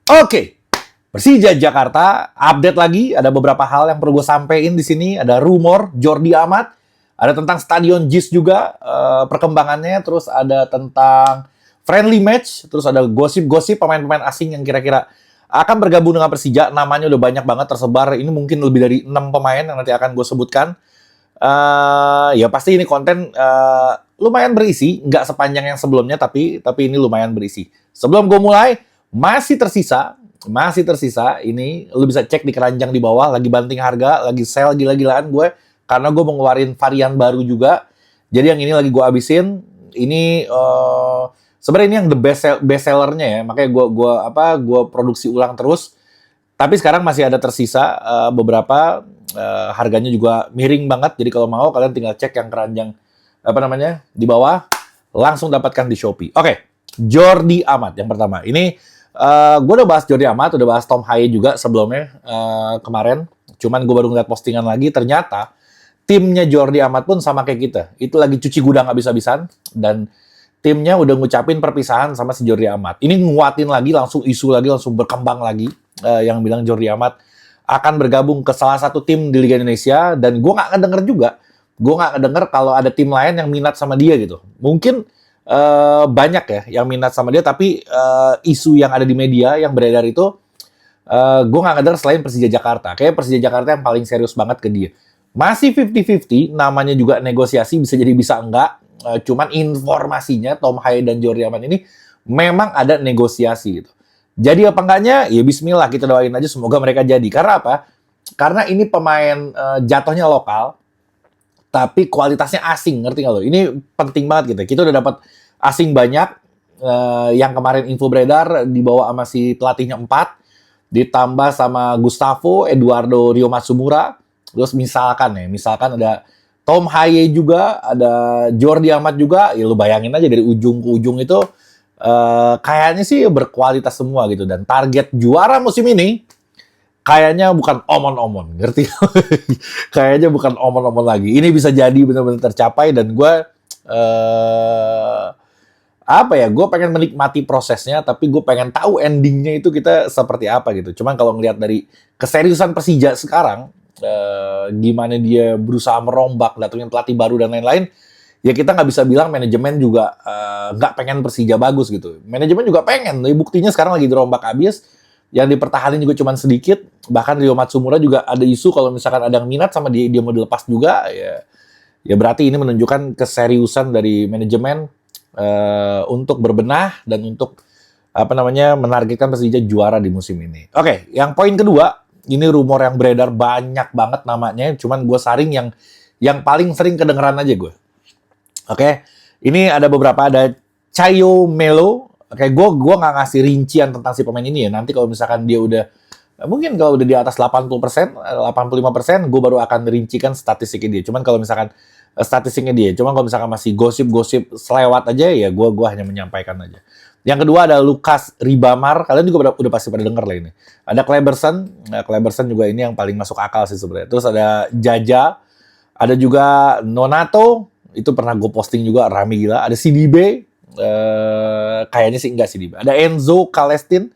Oke, Persija Jakarta update lagi. Ada beberapa hal yang perlu gue sampein di sini. Ada rumor Jordi Amat, ada tentang Stadion JIS juga perkembangannya. Terus ada tentang friendly match. Terus ada gosip-gosip pemain-pemain asing yang kira-kira akan bergabung dengan Persija. Namanya udah banyak banget tersebar. Ini mungkin lebih dari 6 pemain yang nanti akan gue sebutkan. Ya pasti ini konten lumayan berisi, nggak sepanjang yang sebelumnya, tapi ini lumayan berisi. Sebelum gue mulai, masih tersisa ini lu bisa cek di keranjang di bawah, lagi banting harga, lagi sale gila-gilaan gue, karena gue mau ngeluarin varian baru juga. Jadi yang ini lagi gue habisin. Ini sebenarnya ini yang the best sellernya ya, makanya gue produksi ulang terus. Tapi sekarang masih ada tersisa beberapa, harganya juga miring banget. Jadi kalau mau kalian tinggal cek yang keranjang di bawah, langsung dapatkan di Shopee. Oke, Jordi Amat yang pertama. Ini gue udah bahas Jordi Amat, udah bahas Tom Haye juga sebelumnya kemarin. Cuman gue baru ngeliat postingan lagi, ternyata timnya Jordi Amat pun sama kayak kita. Itu lagi cuci gudang habis-habisan, dan timnya udah ngucapin perpisahan sama si Jordi Amat. Ini nguatin lagi, langsung isu lagi, langsung berkembang lagi, yang bilang Jordi Amat akan bergabung ke salah satu tim di Liga Indonesia. Dan gue nggak ngedenger juga, gue nggak ngedenger kalau ada tim lain yang minat sama dia gitu. Mungkin banyak ya yang minat sama dia, tapi isu yang ada di media yang beredar itu gue nggak ngedenger selain Persija Jakarta. Kayak Persija Jakarta yang paling serius banget ke dia. Masih 50-50, namanya juga negosiasi, bisa jadi bisa enggak. Cuman informasinya Tom Haye dan Jordi Amat ini memang ada negosiasi gitu. Jadi apa enggaknya, ya bismillah, kita doain aja semoga mereka jadi. Karena apa? Karena ini pemain jatuhnya lokal, tapi kualitasnya asing, ngerti nggak lo? Ini penting banget gitu. Kita udah dapat asing banyak, yang kemarin info beredar dibawa sama si pelatihnya 4, ditambah sama Gustavo, Eduardo Rio Matsumura, terus misalkan ada Tom Haye juga, ada Jordi Amat juga, ya lu bayangin aja dari ujung ke ujung itu, kayaknya sih berkualitas semua gitu. Dan target juara musim ini kayaknya bukan omon-omon, ngerti? Kayaknya bukan omon-omon lagi. Ini bisa jadi benar-benar tercapai, dan gue gue pengen menikmati prosesnya, tapi gue pengen tahu endingnya itu kita seperti apa gitu. Cuman kalau ngelihat dari keseriusan Persija sekarang, gimana dia berusaha merombak, datengin pelatih baru dan lain-lain, ya kita nggak bisa bilang manajemen juga nggak pengen Persija bagus gitu. Manajemen juga pengen, tapi buktinya sekarang lagi dirombak habis. Yang dipertahanin juga cuma sedikit. Bahkan Rio Matsumura juga ada isu kalau misalkan ada yang minat sama dia mau dilepas juga, ya berarti ini menunjukkan keseriusan dari manajemen untuk berbenah dan untuk menargetkan Persija juara di musim ini. Oke, yang poin kedua, ini rumor yang beredar banyak banget namanya, cuman gue saring yang paling sering kedengeran aja gue. Oke, ini ada beberapa, ada Caio Melo. Oke, gue nggak ngasih rincian tentang si pemain ini ya. Nanti kalau misalkan dia udah, mungkin kalau udah di atas 80%, 85%, gue baru akan rincikan statistiknya dia. Cuman kalau misalkan statistiknya dia, cuman kalau misalkan masih gosip-gosip selewat aja, ya gue hanya menyampaikan aja. Yang kedua ada Lucas Ribamar. Kalian juga udah pasti pada denger lah ini. Ada Kleberson. Nah, Kleberson juga ini yang paling masuk akal sih sebenarnya. Terus ada Jaja. Ada juga Nonato. Itu pernah gue posting juga, rame gila. Ada Sidibe. Kayaknya sih enggak Sidibe. Ada Enzo Calestin.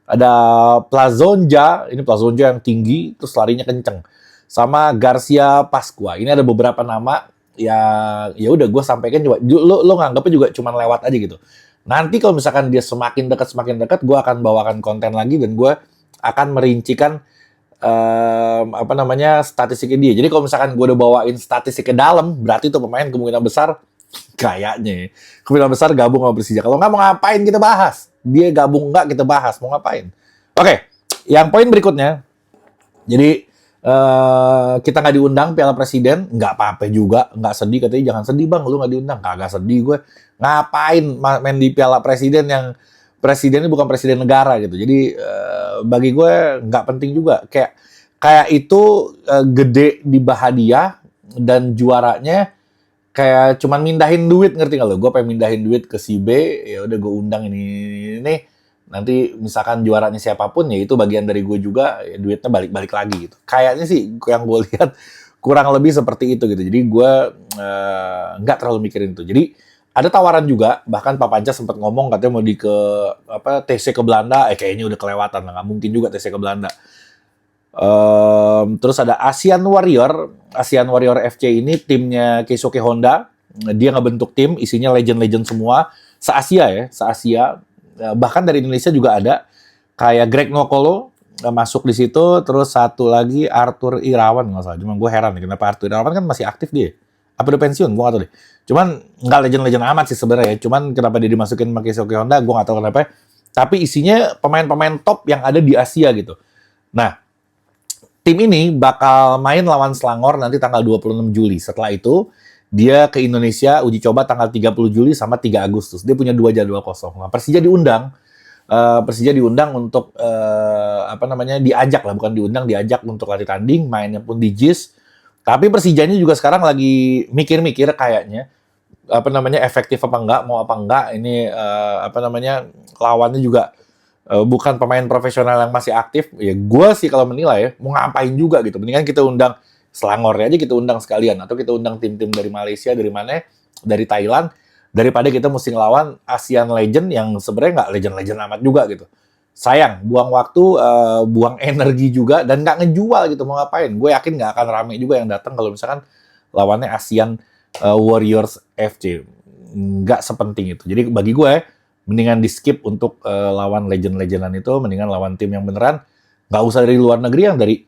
Ada Plazonja. Ini Plazonja yang tinggi, terus larinya kenceng. Sama Garcia Pasqua. Ini ada beberapa nama yang ya udah gue sampaikan coba. Lo nganggapnya juga cuman lewat aja gitu. Nanti kalau misalkan dia semakin dekat, gue akan bawakan konten lagi, dan gue akan merincikan statistiknya dia. Jadi kalau misalkan gue udah bawain statistik ke dalam, berarti itu pemain kemungkinan besar kemungkinan besar gabung sama Persija. Kalau nggak mau ngapain kita bahas. Dia gabung nggak kita bahas, mau ngapain. Oke, yang poin berikutnya. Jadi kita nggak diundang Piala Presiden, nggak apa-apa juga, nggak sedih, katanya jangan sedih bang, lu nggak diundang. Kagak sedih gue, ngapain main di Piala Presiden yang presidennya bukan presiden negara gitu. Jadi bagi gue nggak penting juga, kayak itu gede di Bahadiah, dan juaranya kayak cuman mindahin duit, ngerti nggak lo? Gue pengen mindahin duit ke si B, ya udah gue undang ini. Nanti misalkan juaranya siapapun, ya itu bagian dari gue juga, ya duitnya balik lagi gitu. Kayaknya sih yang gue lihat kurang lebih seperti itu gitu. Jadi gue nggak terlalu mikirin itu. Jadi Ada tawaran juga, bahkan Pak Panca sempat ngomong katanya mau di ke apa TC ke Belanda, kayaknya udah kelewatan lah, nggak mungkin juga TC ke Belanda. Terus ada Asian Warrior FC ini timnya Keisuke Honda. Dia ngebentuk tim, isinya legend-legend semua, se-Asia ya, se-Asia. Bahkan dari Indonesia juga ada, kayak Greg Nokolo masuk di situ, terus satu lagi Arthur Irawan nggak salah. Cuman gue heran nih, kenapa Arthur Irawan kan masih aktif dia? Apa udah pensiun? Gue nggak tahu deh. Cuman nggak legend-legend amat sih sebenarnya. Cuman kenapa dia dimasukin sama Keisuke Honda, gue nggak tahu kenapa. Tapi isinya pemain-pemain top yang ada di Asia gitu. Nah, tim ini bakal main lawan Selangor nanti tanggal 26 Juli. Setelah itu, dia ke Indonesia uji coba tanggal 30 Juli sama 3 Agustus. Dia punya 2 jadwal kosong. Nah, Persija diundang untuk apa namanya diajak lah, bukan diundang, diajak untuk latih tanding, mainnya pun di JIS. Tapi Persijanya juga sekarang lagi mikir-mikir kayaknya apa namanya efektif apa enggak, mau apa enggak. Ini apa namanya lawannya juga bukan pemain profesional yang masih aktif. Ya gue sih kalau menilai ya, mau ngapain juga gitu. Mendingan kita undang Selangor aja, kita undang sekalian, atau kita undang tim-tim dari Malaysia, dari mana, dari Thailand, daripada kita mesti ngelawan Asian Legend yang sebenarnya nggak legend-legend amat juga gitu. Sayang, buang waktu, buang energi juga, dan nggak ngejual gitu, mau ngapain. Gue yakin nggak akan rame juga yang datang kalau misalkan lawannya Asian Warriors FC. Nggak sepenting itu. Jadi bagi gue, mendingan di skip untuk lawan legend-legendan itu, mendingan lawan tim yang beneran, nggak usah dari luar negeri, yang dari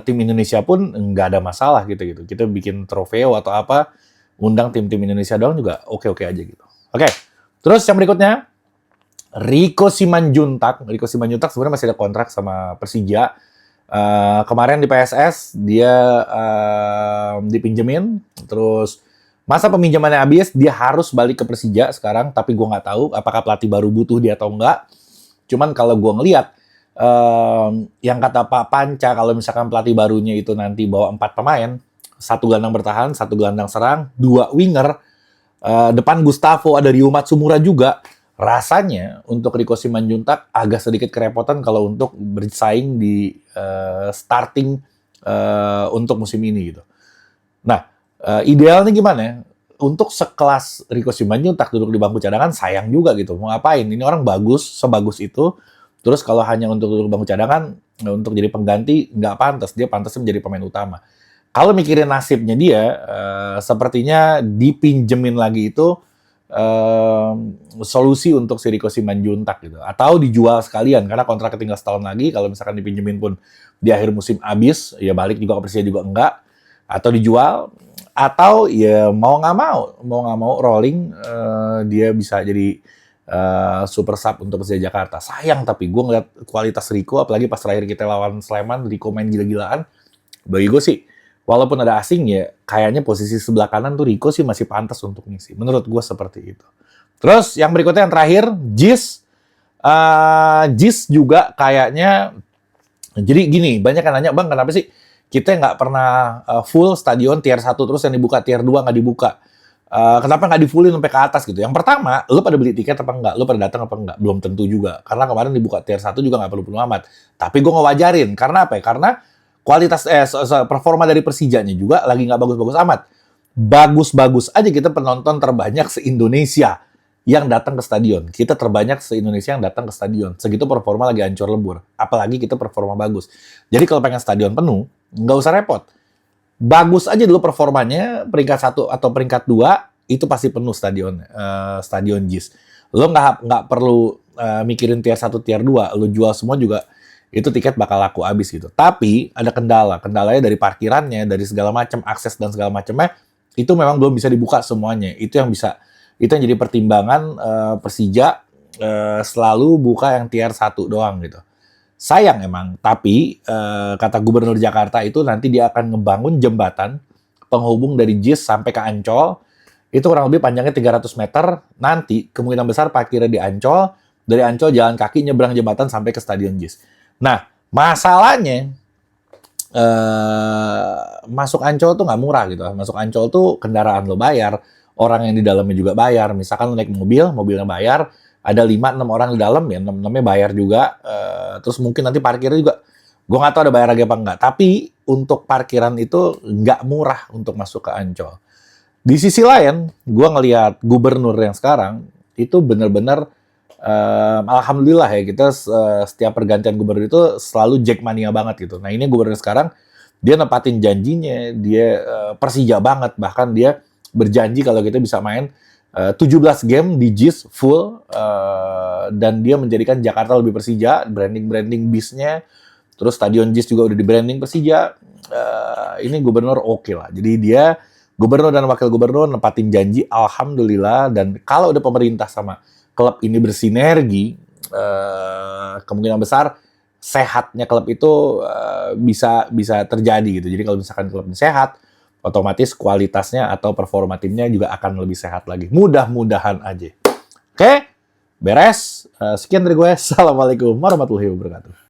tim Indonesia pun nggak ada masalah gitu. Kita bikin trofeo atau apa, undang tim-tim Indonesia doang juga oke-oke aja gitu. Oke, terus yang berikutnya, Rico Simanjuntak. Rico Simanjuntak sebenarnya masih ada kontrak sama Persija. Kemarin di PSS, dia dipinjemin, terus masa peminjamannya habis, dia harus balik ke Persija sekarang, tapi gue nggak tahu apakah pelatih baru butuh dia atau enggak. Cuman kalau gue ngelihat, yang kata Pak Panca, kalau misalkan pelatih barunya itu nanti bawa 4 pemain, 1 gelandang bertahan, 1 gelandang serang, 2 winger, depan Gustavo, ada Ryo Matsumura juga, rasanya untuk Rico Simanjuntak agak sedikit kerepotan kalau untuk bersaing di starting untuk musim ini gitu. Nah, idealnya gimana ya? Untuk sekelas Rico Simanjuntak duduk di bangku cadangan, sayang juga gitu. Mau ngapain? Ini orang bagus, sebagus itu. Terus kalau hanya untuk duduk di bangku cadangan, untuk jadi pengganti, nggak pantas. Dia pantasnya menjadi pemain utama. Kalau mikirin nasibnya dia, sepertinya dipinjemin lagi itu solusi untuk si Rico Simanjuntak gitu. Atau dijual sekalian, karena kontraknya tinggal setahun lagi. Kalau misalkan dipinjemin pun di akhir musim habis, ya balik juga ke Persija juga enggak. Atau dijual, atau ya mau nggak mau rolling, dia bisa jadi super sub untuk Persija Jakarta. Sayang, tapi gue ngeliat kualitas Rico, apalagi pas terakhir kita lawan Sleman, Rico main gila-gilaan. Bagi gue sih, walaupun ada asing ya, kayaknya posisi sebelah kanan tuh Rico sih masih pantas untuk ngisi. Menurut gue seperti itu. Terus yang berikutnya yang terakhir, JIS. JIS juga kayaknya, jadi gini, banyak yang nanya, Bang kenapa sih kita nggak pernah full stadion tier 1 terus yang dibuka tier 2 nggak dibuka? Kenapa nggak di-fullin sampai ke atas gitu? Yang pertama, lu pada beli tiket apa enggak? Lu pada datang apa enggak? Belum tentu juga. Karena kemarin dibuka tier 1 juga nggak perlu amat. Tapi gue ngewajarin. Karena apa ya? Karena kualitas performa dari Persijanya juga lagi nggak bagus-bagus amat. Bagus-bagus aja kita penonton terbanyak se-Indonesia yang datang ke stadion. Kita terbanyak se-Indonesia yang datang ke stadion. Segitu performa lagi hancur lebur. Apalagi kita performa bagus. Jadi kalau pengen stadion penuh, nggak usah repot. Bagus aja dulu performanya, peringkat 1 atau peringkat 2, itu pasti penuh stadion JIS. Lo nggak perlu mikirin tier 1, tier 2. Lo jual semua juga, itu tiket bakal laku habis gitu. Tapi ada kendala. Kendalanya dari parkirannya, dari segala macam, akses dan segala macamnya, itu memang belum bisa dibuka semuanya. Itu yang jadi pertimbangan Persija selalu buka yang tier 1 doang gitu. Sayang emang, tapi kata Gubernur Jakarta itu nanti dia akan ngebangun jembatan penghubung dari JIS sampai ke Ancol. Itu kurang lebih panjangnya 300 meter. Nanti kemungkinan besar parkirnya di Ancol, dari Ancol jalan kaki nyebrang jembatan sampai ke Stadion JIS. Nah, masalahnya masuk Ancol tuh nggak murah gitu. Masuk Ancol tuh kendaraan lo bayar, orang yang di dalamnya juga bayar. Misalkan lo naik mobilnya bayar, ada 5-6 orang di dalam, ya 6-6-nya bayar juga. Terus mungkin nanti parkirnya juga, gue nggak tahu ada bayar lagi apa enggak. Tapi untuk parkiran itu nggak murah untuk masuk ke Ancol. Di sisi lain, gue ngelihat gubernur yang sekarang itu benar-benar alhamdulillah ya kita setiap pergantian gubernur itu selalu Jackmania banget gitu. Nah ini gubernur sekarang dia nepatin janjinya, dia Persija banget, bahkan dia berjanji kalau kita bisa main 17 game di JIS full dan dia menjadikan Jakarta lebih Persija, branding bisnya, terus stadion JIS juga udah di branding Persija. Ini gubernur oke lah. Jadi dia gubernur dan wakil gubernur nepatin janji, alhamdulillah. Dan kalau udah pemerintah sama klub ini bersinergi, kemungkinan besar sehatnya klub itu bisa terjadi gitu. Jadi kalau misalkan klubnya sehat, otomatis kualitasnya atau performa timnya juga akan lebih sehat lagi. Mudah-mudahan aja. Oke, beres. Sekian dari gue. Assalamualaikum warahmatullahi wabarakatuh.